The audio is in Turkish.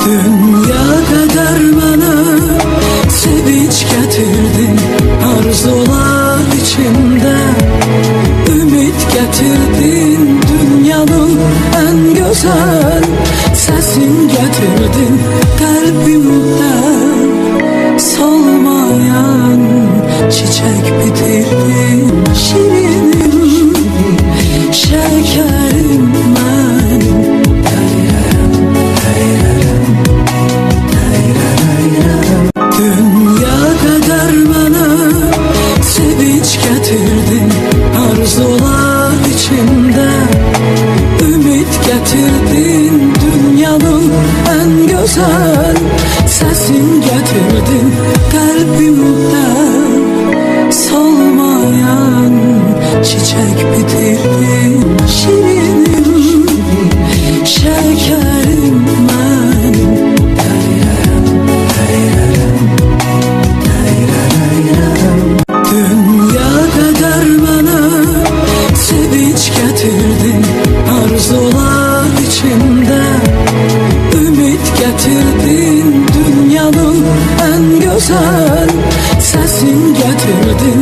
Dünya dermanı sevinç getirdin, arzular içimde ümit getirdin. Dünyanın en güzel sesin getirdin, kalbimde solmayan çiçek bitirdin. Şirinim, şekerim benim, dünya dermanı sevinç getirdin, arzular içimde ümit getirdin. Dünyanın en güzel sesin getirdin, kalbimde solmayan çiçek bitirdin. Şirinim, şekerim benim, dünya dermanı sevinç getirdin, arzular içimde ümit getirdin. Dünyanın en güzel sesin getirdin,